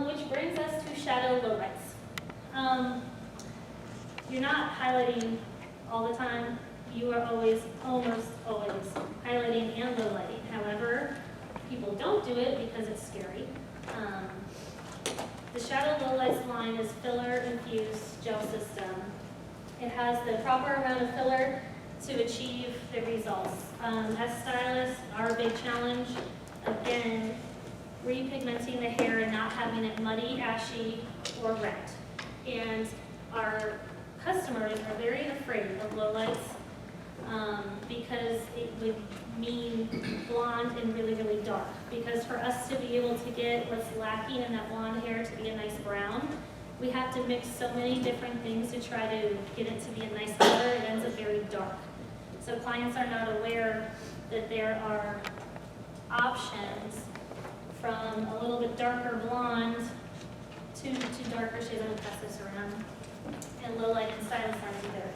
Which brings us to shadow lowlights. You're not highlighting all the time. You are always, almost always, highlighting and lowlighting. However, people don't do it because it's scary. The shadow lowlights line is filler infused gel system. It has the proper amount of filler to achieve the results. As stylists, our big challenge, again, repigmenting the hair and not having it muddy, ashy, or wet. And our customers are very afraid of lowlights because it would mean blonde and really, really dark. Because for us to be able to get what's lacking in that blonde hair to be a nice brown, we have to mix so many different things to try to get it to be a nice color. It ends up very dark. So clients are not aware that there are options from a little bit darker blonde to darker shades. I'm going to pass this around. And low light and stylists aren't either.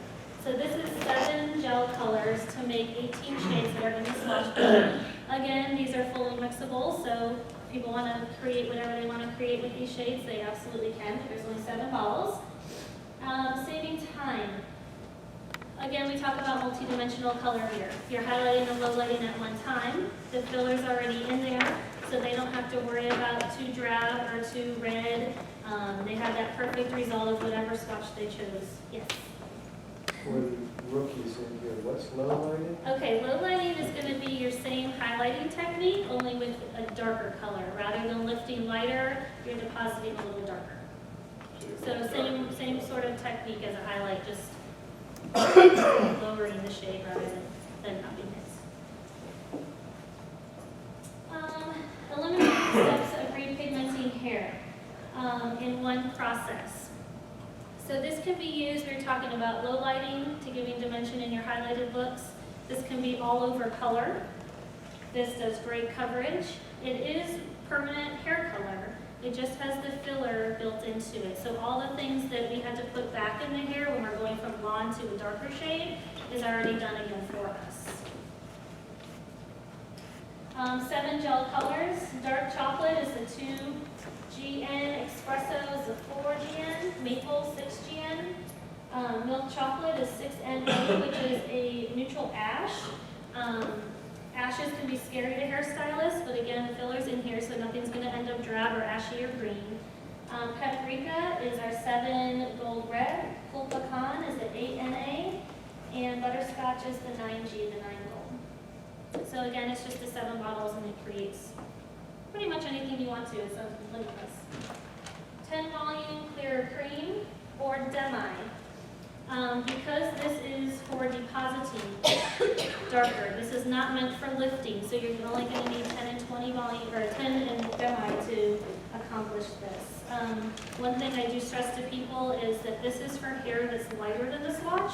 So this is 7 gel colors to make 18 shades that are going to be swatchable. Again, these are fully mixable, so if people want to create whatever they want to create with these shades, they absolutely can. There's only 7 bottles. Saving time. Again, we talk about multi-dimensional color here. If you're highlighting and low lighting at one time, the filler's already in there, so they don't have to worry about too drab or too red. They have that perfect result of whatever swatch they chose. Yes? For the rookies in here, what's low lighting? Okay, low lighting is going to be your same highlighting technique, only with a darker color. Rather than lifting lighter, you're depositing a little darker. So same sort of technique as a highlight, just lowering the shade rather than upping it. Eliminate the steps of repigmenting hair in one process. So this can be used, we were talking about low lighting to giving dimension in your highlighted looks. This can be all over color. This does great coverage. It is permanent hair color. It just has the filler built into it. So all the things that we had to put back in the hair when we're going from blonde to a darker shade is already done again for us. 7 gel colors. Dark chocolate is the 2GN, espresso is the 4GN, maple 6GN, milk chocolate is 6NA, which is a neutral ash. Ashes can be scary to hairstylists, but again, the filler's in here, so nothing's going to end up drab or ashy or green. Paprika is our 7 gold red, full pecan is the 8NA, and butterscotch is the 9G, the 9 gold. So again, it's just the 7 bottles, and it creates pretty much anything you want to, so it's limitless. 10 volume clear cream or demi. Because this is for depositing darker, this is not meant for lifting, so you're only going to need 10 and 20 volume, or 10 and demi to accomplish this. One thing I do stress to people is that this is for hair that's lighter than the swatch.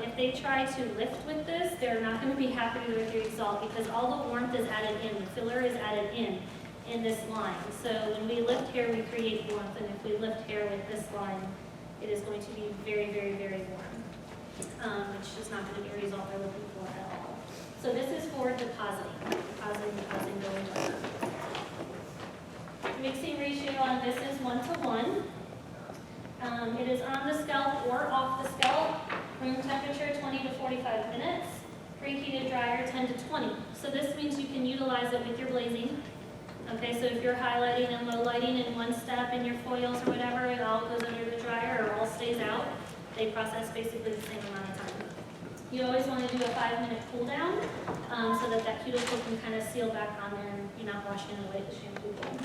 If they try to lift with this, they're not going to be happy with the result because all the warmth is added in, the filler is added in this line. So when we lift hair, we create warmth, and if we lift hair with this line, it is going to be very, very, very warm, which is not going to be a result they're looking for at all. So this is for depositing, going darker. Mixing ratio on this is 1:1. It is on the scalp or off the scalp. Room temperature 20 to 45 minutes. Preheated dryer 10 to 20. So this means you can utilize it with your blazing. Okay, so if you're highlighting and low lighting in one step in your foils or whatever, it all goes under the dryer or all stays out. They process basically the same amount of time. You always want to do a 5-minute cool down so that that cuticle can kind of seal back on there and you're not washing away the shampoo bowl.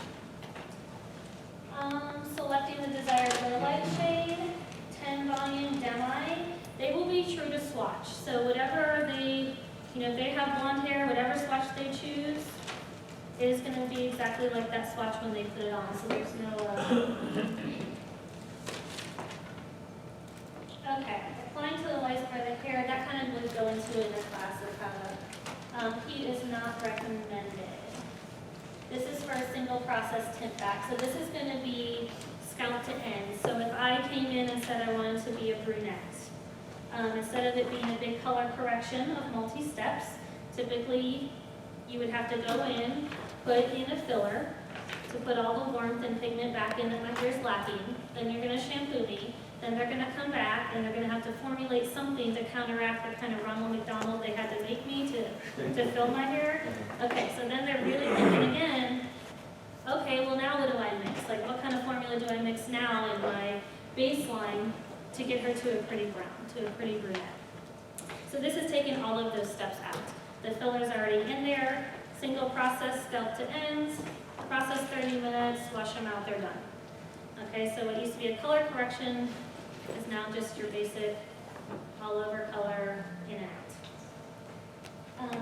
Selecting the desired low light shade, 10 volume demi. They will be true to swatch. So whatever they, if they have blonde hair, whatever swatch they choose, it is going to be exactly like that swatch when they put it on. So there's no, Okay, applying to the lights for the hair, that kind of would go into it in the class of how to, heat is not recommended. This is for a single process tint back. So this is going to be scalp to end. So if I came in and said I wanted to be a brunette, instead of it being a big color correction of multi-steps, typically you would have to go in, put in a filler, to put all the warmth and pigment back in that my hair is lacking. Then you're gonna shampoo me. Then they're gonna come back and they're gonna have to formulate something to counteract the kind of Ronald McDonald they had to make me to fill my hair. Okay, so then they're really thinking again, okay, well now what do I mix? Like what kind of formula do I mix now in my baseline to get her to a pretty brown, to a pretty brunette? So this is taking all of those steps out. The filler's already in there, single process, scalp to ends, process 30 minutes, wash them out, they're done. Okay, so what used to be a color correction is now just your basic all over color in and out.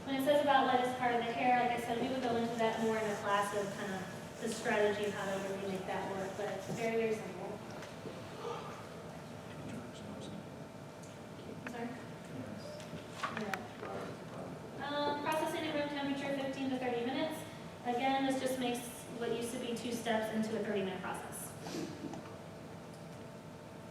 When it says about light as part of the hair, like I said, we would go into that more in a class of kind of the strategy of how to really make that work, but it's very, very simple. Sorry? Yeah. Processing at room temperature, 15 to 30 minutes. Again, this just makes what used to be 2 steps into a 30-minute process.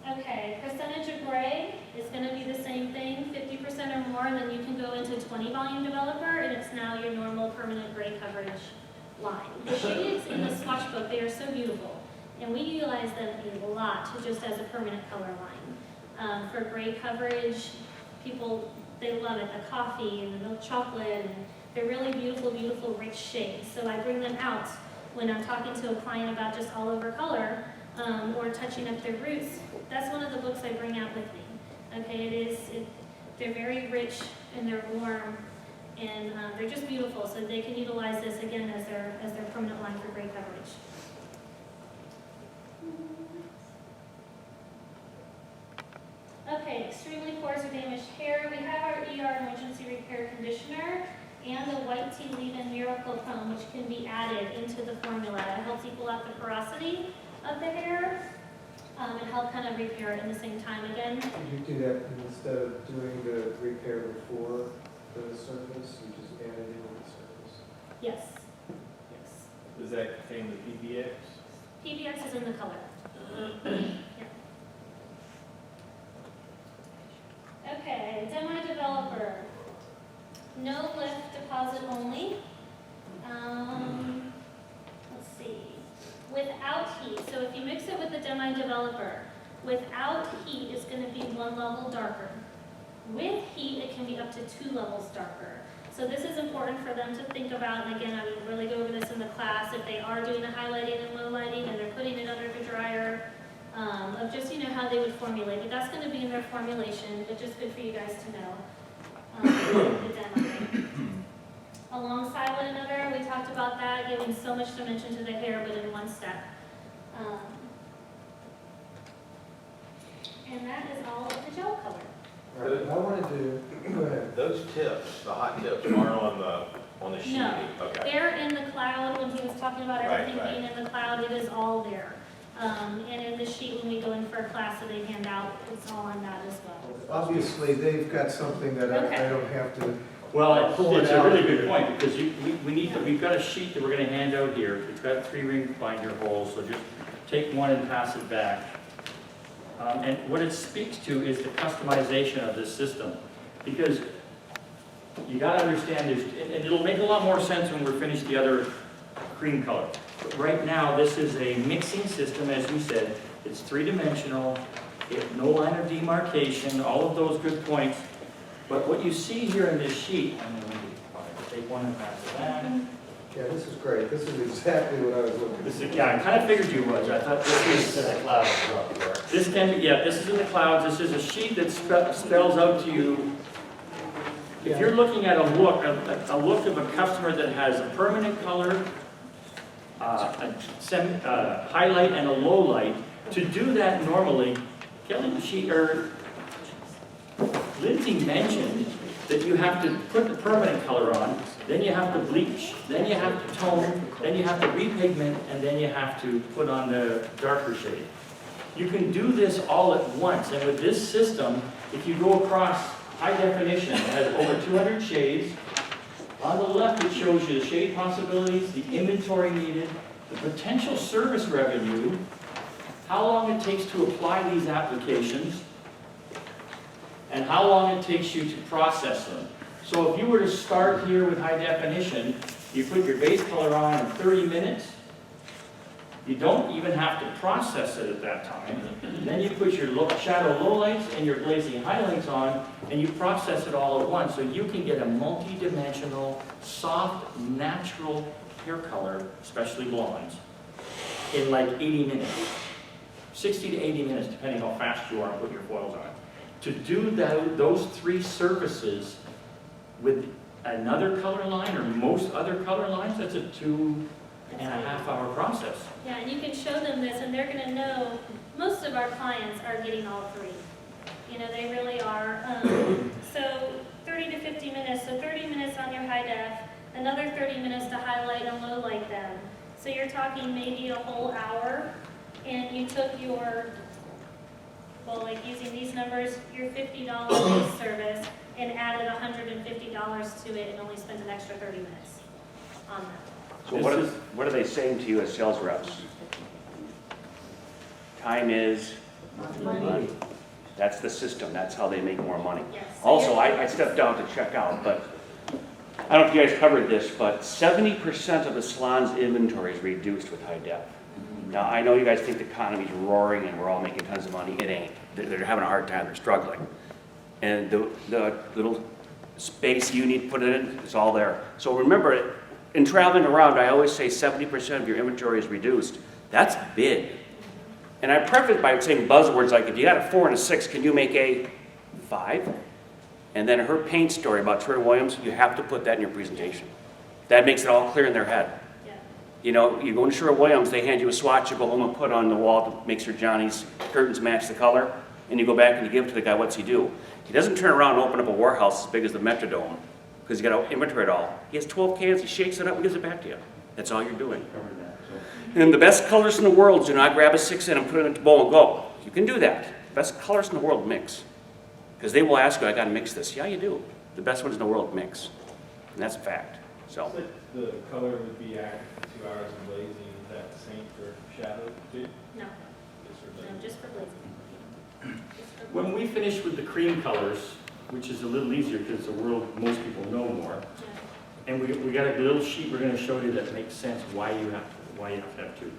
Okay, percentage of gray is going to be the same thing, 50% or more, and then you can go into 20 volume developer, and it's now your normal permanent gray coverage line. The shades in the swatch book, they are so beautiful, and we utilize them a lot just as a permanent color line. For gray coverage, people, they love it, the coffee and the milk chocolate, and they're really beautiful, beautiful, rich shades. So I bring them out when I'm talking to a client about just all over color or touching up their roots. That's one of the books I bring out with me. Okay, they're very rich and they're warm and they're just beautiful. So they can utilize this again as their permanent line for gray coverage. Okay, extremely coarse or damaged hair. We have our ER emergency repair conditioner and the white tea leave-in miracle foam, which can be added into the formula. It helps equal out the porosity of the hair and help kind of repair it in the same time again. You do that instead of doing the repair before the surface, you just add it into the surface. Yes. Yes. Does that contain the PPX? PBX is in the color. Yeah. Okay, demo developer. No lift deposit only. Let's see. Without heat, so if you mix it with the demo developer, without heat it's going to be 1 level darker. With heat it can be up to 2 levels darker. So this is important for them to think about, and again I would really go over this in the class if they are doing the highlighting and low lighting and they're putting it under the dryer, of just how they would formulate. But that's going to be in their formulation, but just good for you guys to know. The demo. Alongside one another, we talked about that, giving so much dimension to the hair, but in one step. And that is all of the gel color. All right, I want to do, go ahead. Those tips, the hot tips, aren't on the sheet? No. Okay. They're in the cloud. When he was talking about Right, everything right. being in the cloud, it is all there. And in the sheet, when we go in for a class that they hand out, it's all on that as well. Obviously, they've got something that I don't have to. Well, Pull it it's a out. really good point, because we've got a sheet that we're gonna hand out here. It's got 3 ring binder holes, so just take one and pass it back. And what it speaks to is the customization of this system, because you gotta understand this, and it'll make a lot more sense when we're finished the other cream color. But right now, this is a mixing system, as we said. It's 3-dimensional, no line of demarcation, all of those good points. But what you see here in this sheet, I'm going to take one and pass it back. Yeah, this is great. This is exactly what I was looking for. This is, yeah, I kind of figured you was. I thought this is the cloud. This can be, yeah, this is in the clouds. This is a sheet that spells out to you. If you're looking at a look of a customer that has a permanent color, a highlight and a low light, to do that normally, Lindsay mentioned that you have to put the permanent color on, then you have to bleach, then you have to tone, then you have to repigment, and then you have to put on the darker shade. You can do this all at once, and with this system, if you go across high definition, it has over 200 shades. On the left, it shows you the shade possibilities, the inventory needed, the potential service revenue, how long it takes to apply these applications, and how long it takes you to process them. So if you were to start here with high definition, You put your base color on in 30 minutes. You don't even have to process it at that time. Then you put your shadow lowlights and your glazing highlights on, and you process it all at once. So you can get a multi-dimensional, soft, natural hair color, especially blondes, in like 80 minutes. 60 to 80 minutes, depending how fast you are and put your foils on. To do those three surfaces with another color line or most other color lines, that's a 2.5 hour process. Yeah, and you can show them this, and they're going to know most of our clients are getting all three. You know, they really are. So 30 to 50 minutes, so 30 minutes on your high def, another 30 minutes to highlight and low light them. So you're talking maybe a whole hour, and you took your, well, like using these numbers, your $50 base service, and added $150 to it, and only spent an extra 30 minutes on that. So what are they saying to you as sales reps? Time is money. That's the system. That's how they make more money. Yes. So Also, you're- I stepped out to check out, but I don't know if you guys covered this, but 70% of the salon's inventory is reduced with high def. Now, I know you guys think the economy's roaring and we're all making tons of money. It ain't. They're having a hard time. They're struggling. And the little space you need to put it in, it's all there. So remember, in traveling around, I always say 70% of your inventory is reduced. That's big. And I preface by saying buzzwords like, if you got a 4 and a 6, can you make a 5? And then her paint story about Troy Williams, you have to put that in your presentation. That makes it all clear in their head. Yeah. You know, you go into Sherwin-Williams, they hand you a swatch you go home and put on the wall to make sure Johnny's curtains match the color, and you go back and you give it to the guy, what's he do? He doesn't turn around and open up a warehouse as big as the Metrodome, because he's got to inventory it all. He has 12 cans, he shakes it up and gives it back to you. That's all you're doing. And the best colors in the world do not grab a 6 in and put it in the bowl and go. You can do that. The best colors in the world mix. Because they will ask you, I got to mix this. Yeah, you do. The best ones in the world mix. And that's a fact. So. The color would be after 2 hours of glazing, is that the same for shadow too? No, just for glazing. Just for When glazing. we finish with the cream colors, which is a little easier because it's a world most people know more, Yeah. and we got a little sheet we're going to show you that makes sense why you have to have two.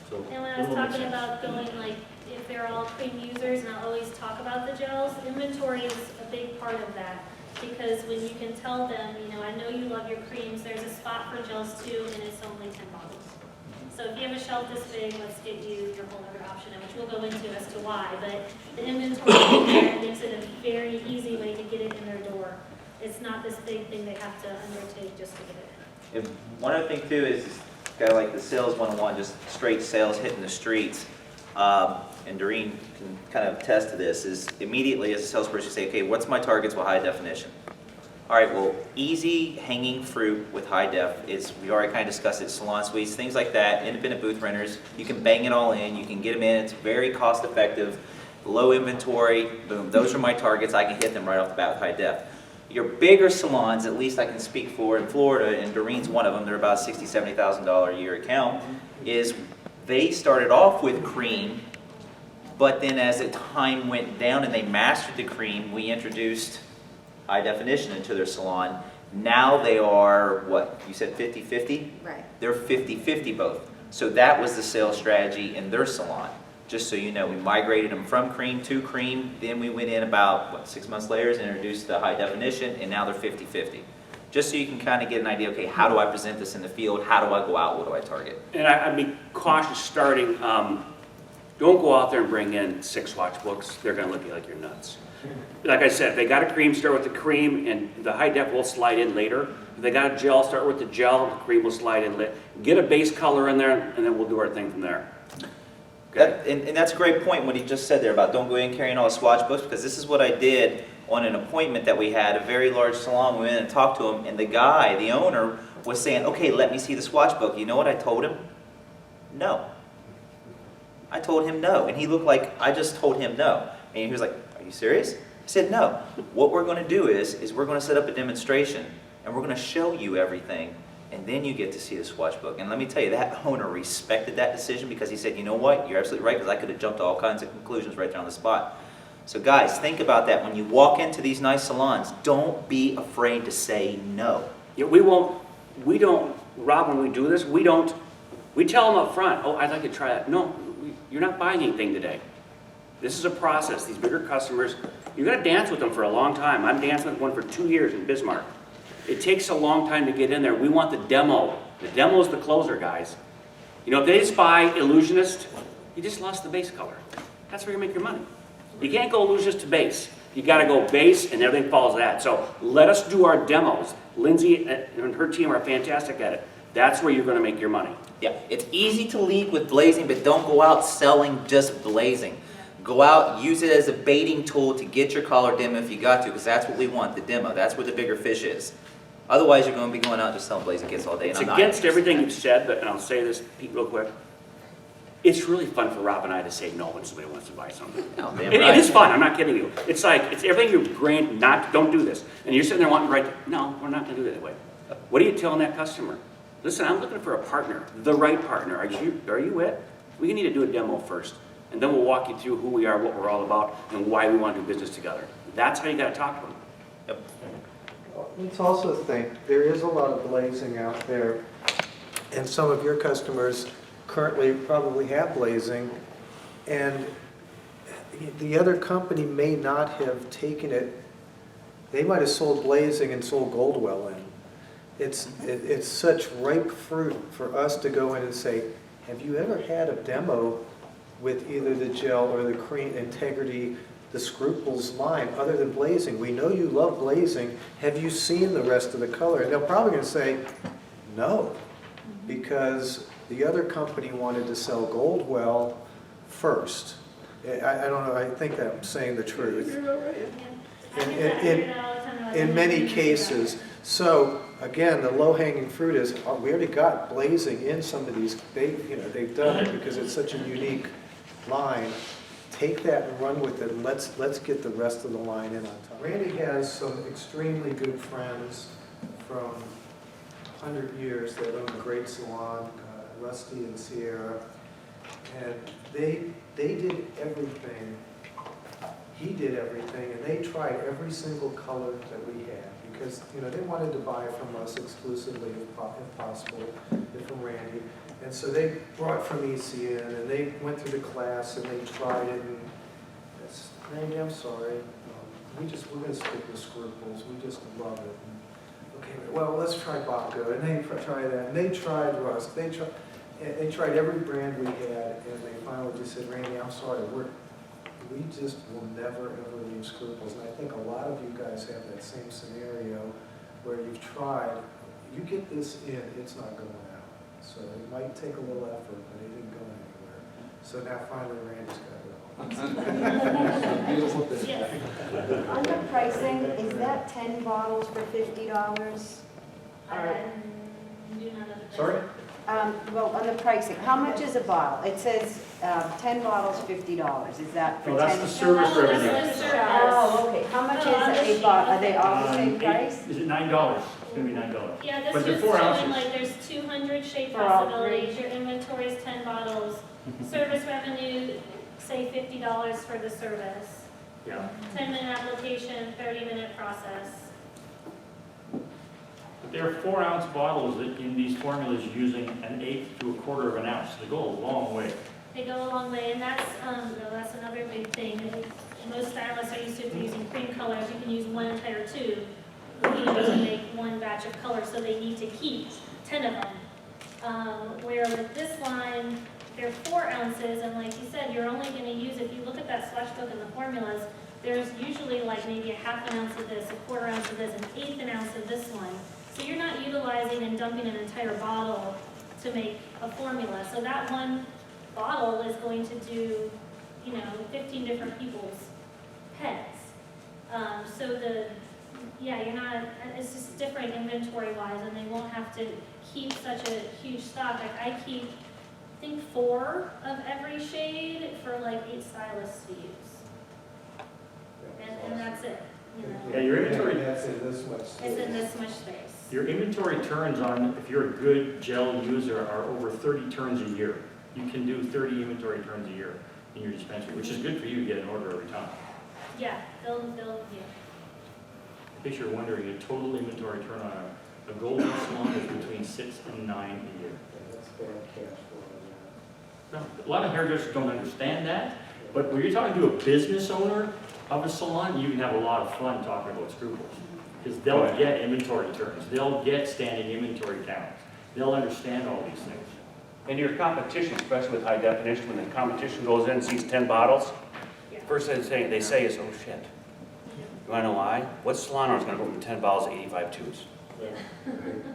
So And when I it was will make talking sense. about going, like, if they're all cream users, and I always talk about the gels, inventory is a big part of that. Because when you can tell them, you know, I know you love your creams, there's a spot for gels too, and it's only 10 bottles. So if you have a shelf this big, let's get you your whole other option, which we'll go into as to why. But the inventory there makes it a very easy way to get it in their door. It's not this big thing they have to undertake just to get it in. And one other thing too is, kind of like the sales 101, just straight sales hitting the streets. And Doreen can kind of attest to this, is immediately as a salesperson you say, okay, what's my targets with high definition? All right, well, easy hanging fruit with high def is, we already kind of discussed it, salon suites, things like that, independent booth renters, you can bang it all in, you can get them in, it's very cost effective, low inventory, boom, those are my targets, I can hit them right off the bat with high def. Your bigger salons, at least I can speak for in Florida, and Doreen's one of them, they're about $60,000, $70,000 a year account, is they started off with cream, but then as the time went down and they mastered the cream, we introduced high definition into their salon. Now they are, what, you said 50-50? Right. They're 50-50 both. So that was the sales strategy in their salon. Just so you know, we migrated them from cream to cream, then we went in about, what, 6 months later and introduced the high definition, and now they're 50-50. Just so you can kind of get an idea, okay, how do I present this in the field? How do I go out? What do I target? And I'd be cautious starting. Don't go out there and bring in 6 swatch books. They're going to look at you like you're nuts. Like I said, if they got a cream, start with the cream, and the high def will slide in later. If they got a gel, start with the gel, the cream will slide in later. Get a base color in there, and then we'll do our thing from there. Okay? And that's a great point, what he just said there about don't go in carrying all the swatch books, because this is what I did on an appointment that we had, a very large salon. We went in and talked to him, and the guy, the owner, was saying, okay, let me see the swatch book. You know what I told him? No. I told him no, and he looked like I just told him no. And he was like, are you serious? I said, no. What we're going to do is we're going to set up a demonstration, and we're going to show you everything, and then you get to see the swatch book. And let me tell you, that owner respected that decision because he said, you know what, you're absolutely right, because I could have jumped to all kinds of conclusions right there on the spot. So guys, think about that. When you walk into these nice salons, don't be afraid to say no. Yeah, we don't Rob, when we do this, we tell them up front, oh, I'd like to try that. No, you're not buying anything today. This is a process. These bigger customers, you got to dance with them for a long time. I'm dancing with one for 2 years in Bismarck. It takes a long time to get in there. We want the demo. The demo is the closer, guys. You know, if they just buy Illusionist, you just lost the base color. That's where you make your money. You can't go Illusionist to base. You got to go base, and everything follows that. So let us do our demos. Lindsay and her team are fantastic at it. That's where you're going to make your money. Yeah, it's easy to lead with blazing, but don't go out selling just blazing. Go out, use it as a baiting tool to get your collar demo if you got to, because that's what we want, the demo. That's where the bigger fish is. Otherwise, you're going to be going out just selling blazing kits all day. and It's I'm not against interested in everything that. you've said, but, and I'll say this, Pete, real quick. It's really fun for Rob and I to say no when somebody wants to buy something. Oh, damn It right. is fun, I'm not kidding you. It's like, it's everything you're brain, don't do this. And you're sitting there wanting to write, no, we're not gonna do it that way. What are you telling that customer? Listen, I'm looking for a partner, the right partner. Are you it? We need to do a demo first. And then we'll walk you through who we are, what we're all about, and why we want to do business together. That's how you gotta talk to them. Yep. Let's also think, there is a lot of blazing out there, and some of your customers currently probably have blazing, and the other company may not have taken it, they might have sold blazing and sold Goldwell in. It's such ripe fruit for us to go in and say, have you ever had a demo with either the gel or the cream integrity, the Scruples line, other than blazing? We know you love blazing. Have you seen the rest of the color? And they're probably going to say, no, because the other company wanted to sell Goldwell first. I don't know, I think I'm saying the truth. I get that all the time. In many cases. So again, the low-hanging fruit is, we already got blazing in some of these, they've done it because it's such a unique line. Take that and run with it, and let's get the rest of the line in on top. Randy has some extremely good friends from 100 years that own a great salon, Rusty and Sierra, and they did everything. He did everything, and they tried every single color that we had, because they wanted to buy from us exclusively if possible, and from Randy. And so they brought from ECN, and they went through the class, and they tried it, and Randy, I'm sorry, we're going to stick with Scruples, we just love it. And, okay, well, let's try Baco, and they tried that, and they tried Rust, they tried every brand we had, and they finally just said, Randy, I'm sorry, we just will never, ever leave Scruples. And I think a lot of you guys have that same scenario where you've tried, you get this in, it's not going out. So it might take a little effort, but it didn't go anywhere. So now finally Randy's got it all. Yes. On the pricing, is that 10 bottles for $50? I do not know the price. Sorry? Well, on the pricing, how much is a bottle? It says 10 bottles, $50. Is that for No, 10? that's the service Oh, that's revenue. the service. Oh, okay. How much Oh, on the is a sheet. bottle? Are they all the same price? Is it $9? It's gonna be $9. Yeah, this But they're was 4 showing ounces. like there's 200 shape For all possibilities, your inventory is 10 bottles. Service revenue, say $50 for the service. Yeah. 10-minute application, 30-minute process. But there are 4-ounce bottles that in these formulas using 1/8 to 1/4 of an ounce. They go a long way. They go a long way, and that's another big thing. Most stylists are used to using cream colors. You can use one entire tube, to make one batch of color, so they need to keep 10 of them. Where with this line, they're 4 ounces, and like you said, you're only going to use, if you look at that swatch book and the formulas, there's usually like maybe 1/2 ounce of this, 1/4 ounce of this, 1/8 ounce of this one. So you're not utilizing and dumping an entire bottle to make a formula. So that one bottle is going to do, 15 different people's heads. You're not, it's just different inventory-wise, and they won't have to keep such a huge stock. Like I keep, I think 4 of every shade for like 8 stylists to use. And that's it, Yeah, your inventory- That's in this much. It's in this much space. Your inventory turns on, if you're a good gel user, are over 30 turns a year. You can do 30 inventory turns a year in your dispensary, which is good for you to get an order every time. Yeah, they'll, yeah. In case you're wondering, a total inventory turn on a A golden salon is between 6 and 9 a year. That's bad cash flow. No, a lot of hairdressers don't understand that, but when you're talking to a business owner of a salon, you can have a lot of fun talking about Scruples. Because they'll get inventory turns, they'll get standing inventory counts, they'll understand all these things. And your competition, especially with high definition, when the competition goes in and sees 10 bottles, Yeah. first thing they say is, oh shit. You wanna know why? What salon owner's gonna go from 10 bottles to 85 tubes?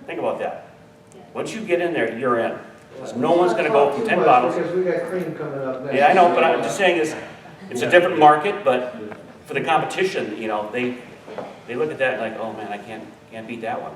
Think about that. Yeah. Once you get in there, you're in. No one's gonna go from 10 bottles. Because we got cream coming up next. Yeah, I know, but I'm just saying it's a different market, but for the competition, you know, they look at that and like, oh man, I can't beat that one.